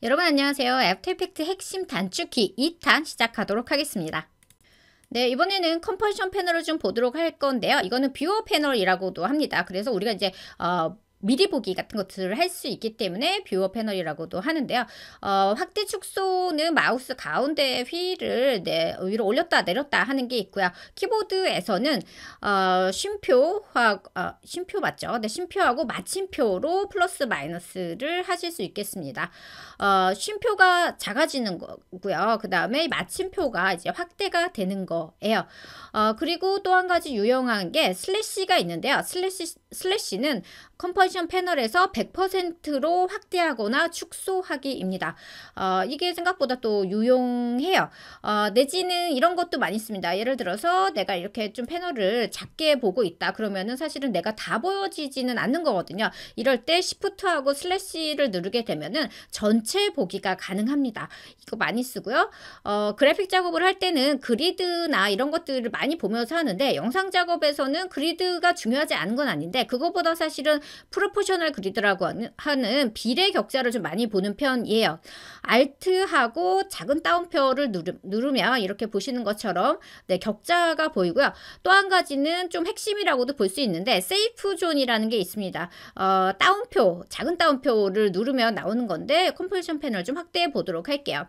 여러분 안녕하세요. 애프터 이펙트 핵심 단축키 2탄 시작하도록 하겠습니다. 네, 이번에는 컴포지션 패널을 좀 보도록 할 건데요. 이거는 뷰어 패널이라고도 합니다. 그래서 우리가 이제 미리 보기 같은 것들을 할 수 있기 때문에 뷰어 패널이라고도 하는데요. 확대 축소는 마우스 가운데 휠을 위로 올렸다 내렸다 하는 게 있고요. 키보드에서는 쉼표 맞죠? 네, 쉼표하고 마침표로 플러스 마이너스를 하실 수 있겠습니다. 쉼표가 작아지는 거고요. 그 다음에 마침표가 이제 확대가 되는 거예요. 그리고 또 한 가지 유용한 게 슬래시가 있는데요. 슬래시는 컴포지션 패널에서 100%로 확대하거나 축소하기입니다. 이게 생각보다 또 유용해요. 내지는 이런 것도 많이 씁니다. 예를 들어서 내가 이렇게 좀 패널을 작게 보고 있다. 그러면은 사실은 내가 다 보여지지는 않는 거거든요. 이럴 때 Shift하고 슬래시를 누르게 되면은 전체 보기가 가능합니다. 이거 많이 쓰고요. 그래픽 작업을 할 때는 그리드나 이런 것들을 많이 보면서 하는데 영상 작업에서는 그리드가 중요하지 않은 건 아닌데 그거보다 사실은 프로포셔널 그리드라고 하는 비례 격자를 좀 많이 보는 편이에요. Alt하고 작은 따옴표를 누르면 이렇게 보시는 것처럼 네, 격자가 보이고요. 또 한 가지는 좀 핵심이라고도 볼 수 있는데 세이프 존이라는 게 있습니다. 따옴표, 작은 따옴표를 누르면 나오는 건데 컴포지션 패널 좀 확대해 보도록 할게요.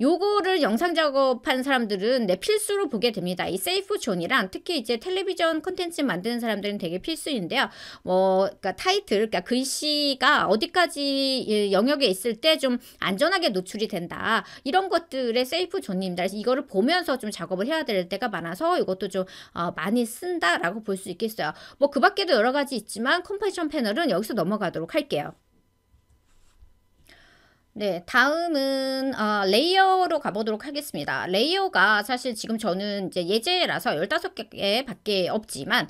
요거를 영상 작업한 사람들은 필수로 보게 됩니다. 이 세이프 존이랑 특히 이제 텔레비전 콘텐츠 만드는 사람들은 되게 필수인데요. 그러니까 타이틀, 그러니까 글씨가 어디까지 영역에 있을 때 좀 안전하게 노출이 된다. 이런 것들의 세이프 존입니다. 그래서 이거를 보면서 좀 작업을 해야 될 때가 많아서 이것도 좀 많이 쓴다라고 볼 수 있겠어요. 그 밖에도 여러 가지 있지만 컴포지션 패널은 여기서 넘어가도록 할게요. 네, 다음은 레이어로 가보도록 하겠습니다. 레이어가 사실 지금 저는 이제 예제라서 15개 밖에 없지만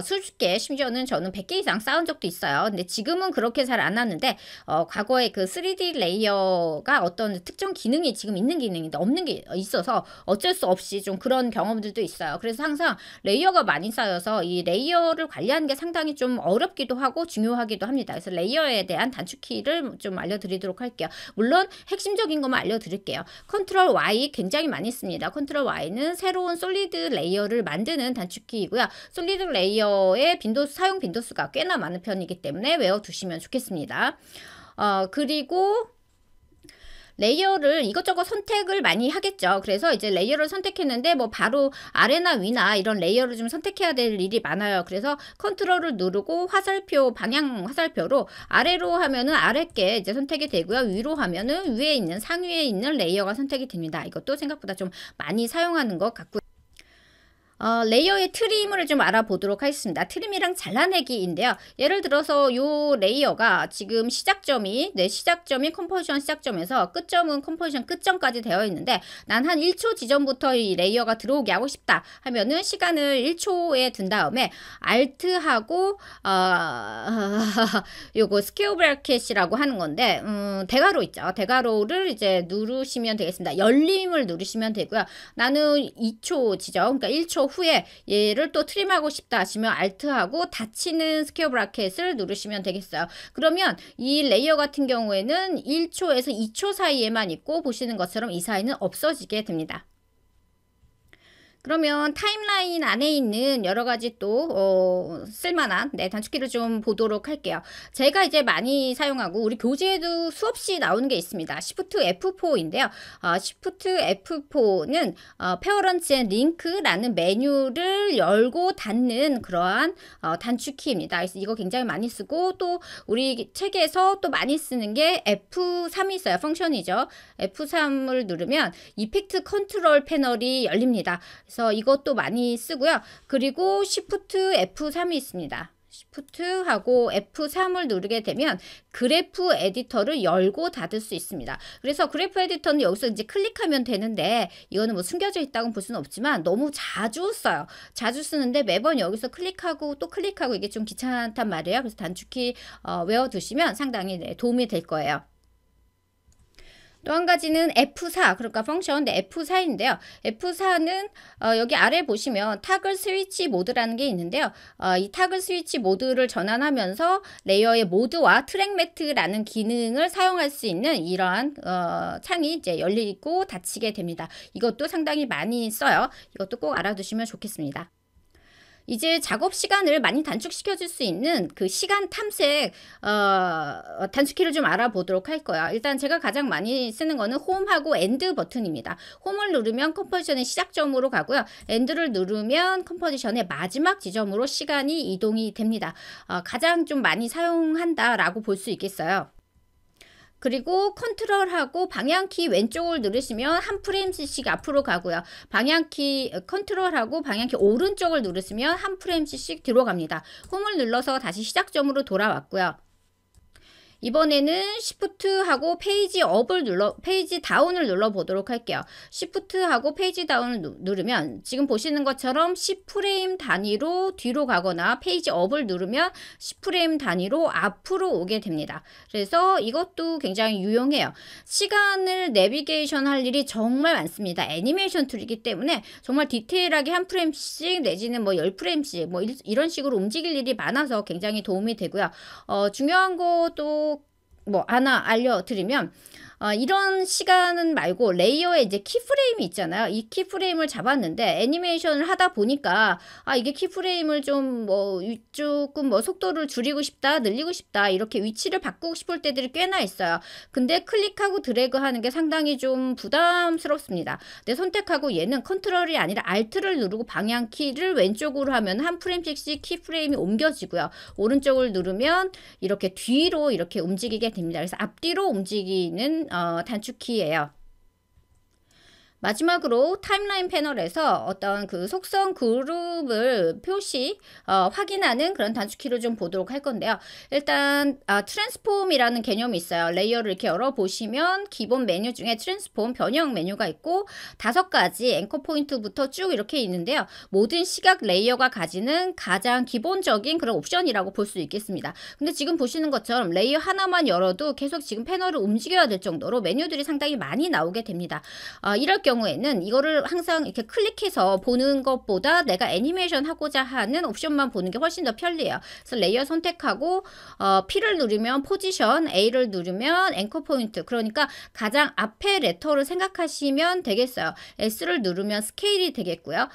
수십 개, 심지어는 저는 100개 이상 쌓은 적도 있어요. 근데 지금은 그렇게 잘 안 하는데 과거에 그 3D 레이어가 어떤 특정 기능이 지금 있는 기능인데 없는 게 있어서 어쩔 수 없이 좀 그런 경험들도 있어요. 그래서 항상 레이어가 많이 쌓여서 이 레이어를 관리하는 게 상당히 좀 어렵기도 하고 중요하기도 합니다. 그래서 레이어에 대한 단축키를 좀 알려드리도록 할게요. 물론 핵심적인 것만 알려드릴게요. 컨트롤 Y 굉장히 많이 씁니다. 컨트롤 Y는 새로운 솔리드 레이어를 만드는 단축키이고요. 솔리드 레이어의 사용 빈도수가 꽤나 많은 편이기 때문에 외워두시면 좋겠습니다. 그리고 레이어를 이것저것 선택을 많이 하겠죠. 그래서 이제 레이어를 선택했는데 바로 아래나 위나 이런 레이어를 좀 선택해야 될 일이 많아요. 그래서 컨트롤을 누르고 방향 화살표로 아래로 하면은 아래께 이제 선택이 되고요. 위로 하면은 위에 있는 상위에 있는 레이어가 선택이 됩니다. 이것도 생각보다 좀 많이 사용하는 것 같고요. 레이어의 트림을 좀 알아보도록 하겠습니다. 트림이랑 잘라내기인데요. 예를 들어서 요 레이어가 지금 시작점이 컴포지션 시작점에서 끝점은 컴포지션 끝점까지 되어 있는데 난 한 1초 지점부터 이 레이어가 들어오게 하고 싶다 하면은 시간을 1초에 둔 다음에 Alt하고 요거 스퀘어 브래켓이라고 하는 건데 대괄호 있죠. 대괄호를 이제 누르시면 되겠습니다. 열림을 누르시면 되고요. 나는 2초 지점, 그러니까 1초 후에 얘를 또 트림하고 싶다 하시면 Alt하고 닫히는 스퀘어 브래켓을 누르시면 되겠어요. 그러면 이 레이어 같은 경우에는 1초에서 2초 사이에만 있고 보시는 것처럼 이 사이는 없어지게 됩니다. 그러면 타임라인 안에 있는 여러 가지 또 쓸만한 단축키를 좀 보도록 할게요. 제가 이제 많이 사용하고 우리 교재에도 수없이 나오는 게 있습니다. Shift F4인데요. Shift F4는 페어런츠 앤 링크라는 메뉴를 열고 닫는 그러한 단축키입니다. 그래서 이거 굉장히 많이 쓰고 또 우리 책에서 또 많이 쓰는 게 F3이 있어요. 펑션이죠. F3을 누르면 이펙트 컨트롤 패널이 열립니다. 그래서 이것도 많이 쓰고요. 그리고 Shift F3이 있습니다. Shift하고 F3을 누르게 되면 그래프 에디터를 열고 닫을 수 있습니다. 그래서 그래프 에디터는 여기서 이제 클릭하면 되는데 이거는 숨겨져 있다고 볼 수는 없지만 너무 자주 써요. 자주 쓰는데 매번 여기서 클릭하고 또 클릭하고 이게 좀 귀찮단 말이에요. 그래서 단축키 외워두시면 상당히 도움이 될 거예요. 또 한 가지는 F4, 그러니까 펑션 F4인데요. F4는 여기 아래 보시면 타글 스위치 모드라는 게 있는데요. 이 타글 스위치 모드를 전환하면서 레이어의 모드와 트랙 매트라는 기능을 사용할 수 있는 이러한 창이 이제 열리고 닫히게 됩니다. 이것도 상당히 많이 써요. 이것도 꼭 알아두시면 좋겠습니다. 이제 작업 시간을 많이 단축시켜 줄 수 있는 그 시간 탐색 단축키를 좀 알아보도록 할 거예요. 일단 제가 가장 많이 쓰는 거는 홈하고 엔드 버튼입니다. 홈을 누르면 컴포지션의 시작점으로 가고요. 엔드를 누르면 컴포지션의 마지막 지점으로 시간이 이동이 됩니다. 가장 좀 많이 사용한다라고 볼 수 있겠어요. 그리고 컨트롤하고 방향키 왼쪽을 누르시면 한 프레임씩 앞으로 가고요. 방향키 컨트롤하고 방향키 오른쪽을 누르시면 한 프레임씩 뒤로 갑니다. 홈을 눌러서 다시 시작점으로 돌아왔고요. 이번에는 Shift하고 페이지 다운을 눌러보도록 할게요. Shift하고 페이지 다운을 누르면 지금 보시는 것처럼 10프레임 단위로 뒤로 가거나 페이지 업을 누르면 10프레임 단위로 앞으로 오게 됩니다. 그래서 이것도 굉장히 유용해요. 시간을 내비게이션 할 일이 정말 많습니다. 애니메이션 툴이기 때문에 정말 디테일하게 한 프레임씩 내지는 뭐 10프레임씩 뭐 이런 식으로 움직일 일이 많아서 굉장히 도움이 되고요. 중요한 것도 뭐 하나 알려드리면 이런 시간은 말고 레이어에 이제 키프레임이 있잖아요. 이 키프레임을 잡았는데 애니메이션을 하다 보니까 이게 키프레임을 좀 뭐 조금 뭐 속도를 줄이고 싶다, 늘리고 싶다 이렇게 위치를 바꾸고 싶을 때들이 꽤나 있어요. 근데 클릭하고 드래그 하는 게 상당히 좀 부담스럽습니다. 내 선택하고 얘는 컨트롤이 아니라 Alt를 누르고 방향키를 왼쪽으로 하면 한 프레임씩 키프레임이 옮겨지고요. 오른쪽을 누르면 이렇게 뒤로 이렇게 움직이게 됩니다. 그래서 앞뒤로 움직이는 단축키예요. 마지막으로 타임라인 패널에서 어떤 그 속성 그룹을 확인하는 그런 단축키를 좀 보도록 할 건데요. 일단 트랜스폼이라는 개념이 있어요. 레이어를 이렇게 열어보시면 기본 메뉴 중에 트랜스폼 변형 메뉴가 있고 5가지 앵커 포인트부터 쭉 이렇게 있는데요. 모든 시각 레이어가 가지는 가장 기본적인 그런 옵션이라고 볼 수 있겠습니다. 근데 지금 보시는 것처럼 레이어 하나만 열어도 계속 지금 패널을 움직여야 될 정도로 메뉴들이 상당히 많이 나오게 됩니다. 이럴 경우에는 이거를 항상 이렇게 클릭해서 보는 것보다 내가 애니메이션 하고자 하는 옵션만 보는 게 훨씬 더 편리해요. 그래서 레이어 선택하고 P를 누르면 포지션, A를 누르면 앵커 포인트, 그러니까 가장 앞에 레터를 생각하시면 되겠어요. S를 누르면 스케일이 되겠고요.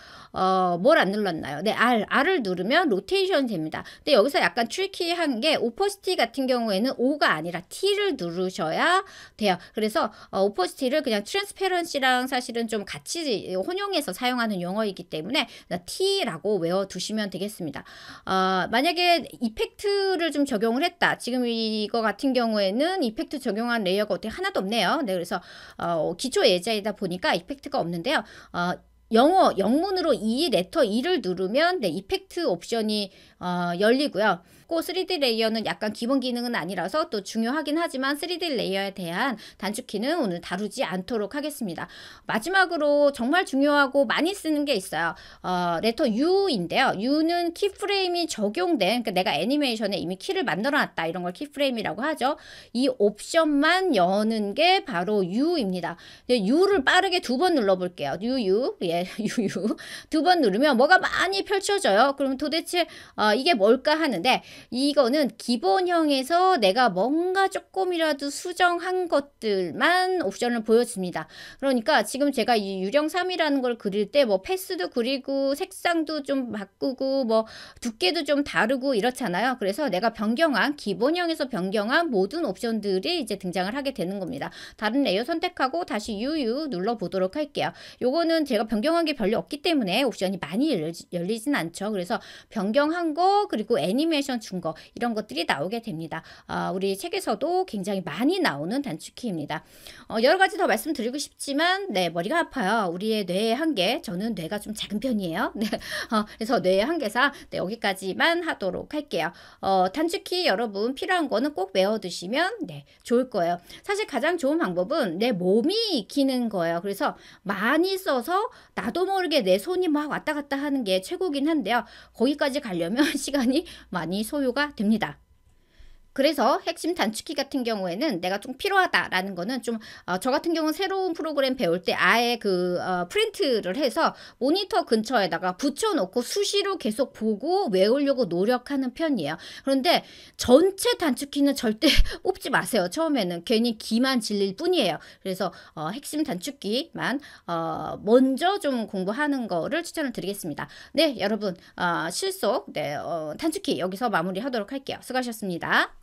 뭘 안 눌렀나요? 네, R을 누르면 로테이션이 됩니다. 근데 여기서 약간 트리키한 게 오퍼시티 같은 경우에는 O가 아니라 T를 누르셔야 돼요. 그래서 오퍼시티를 그냥 트랜스페런시랑 사실은 좀 같이 혼용해서 사용하는 용어이기 때문에 T라고 외워두시면 되겠습니다. 만약에 이펙트를 좀 적용을 했다. 지금 이거 같은 경우에는 이펙트 적용한 레이어가 어떻게 하나도 없네요. 네, 그래서 기초 예제이다 보니까 이펙트가 없는데요. 영문으로 레터 E를 누르면 이펙트 옵션이 열리고요. 3D 레이어는 약간 기본 기능은 아니라서 또 중요하긴 하지만 3D 레이어에 대한 단축키는 오늘 다루지 않도록 하겠습니다. 마지막으로 정말 중요하고 많이 쓰는 게 있어요. 레터 U인데요. U는 키프레임이 적용된, 그러니까 내가 애니메이션에 이미 키를 만들어놨다 이런 걸 키프레임이라고 하죠. 이 옵션만 여는 게 바로 U입니다. U를 빠르게 2번 눌러볼게요. U, 두 번 누르면 뭐가 많이 펼쳐져요. 그럼 도대체 이게 뭘까 하는데, 이거는 기본형에서 내가 뭔가 조금이라도 수정한 것들만 옵션을 보여줍니다. 그러니까 지금 제가 이 유령 3이라는 걸 그릴 때 뭐 패스도 그리고 색상도 좀 바꾸고 뭐 두께도 좀 다르고 이렇잖아요. 그래서 내가 기본형에서 변경한 모든 옵션들이 이제 등장을 하게 되는 겁니다. 다른 레이어 선택하고 다시 UU 눌러보도록 할게요. 요거는 제가 변경한 게 별로 없기 때문에 옵션이 많이 열리진 않죠. 그래서 변경한 거 그리고 애니메이션 준 거 이런 것들이 나오게 됩니다. 우리 책에서도 굉장히 많이 나오는 단축키입니다. 여러 가지 더 말씀드리고 싶지만 머리가 아파요. 우리의 뇌의 한계, 저는 뇌가 좀 작은 편이에요. 그래서 뇌의 한계사 여기까지만 하도록 할게요. 단축키 여러분 필요한 거는 꼭 외워두시면 좋을 거예요. 사실 가장 좋은 방법은 내 몸이 익히는 거예요. 그래서 많이 써서 나도 모르게 내 손이 막 왔다 갔다 하는 게 최고긴 한데요. 거기까지 가려면 시간이 많이 소요가 됩니다. 그래서 핵심 단축키 같은 경우에는 내가 좀 필요하다라는 거는 좀 저 같은 경우는 새로운 프로그램 배울 때 아예 프린트를 해서 모니터 근처에다가 붙여놓고 수시로 계속 보고 외우려고 노력하는 편이에요. 그런데 전체 단축키는 절대 뽑지 마세요. 처음에는 괜히 기만 질릴 뿐이에요. 그래서 핵심 단축키만 먼저 좀 공부하는 거를 추천을 드리겠습니다. 네, 여러분 실속 단축키 여기서 마무리하도록 할게요. 수고하셨습니다.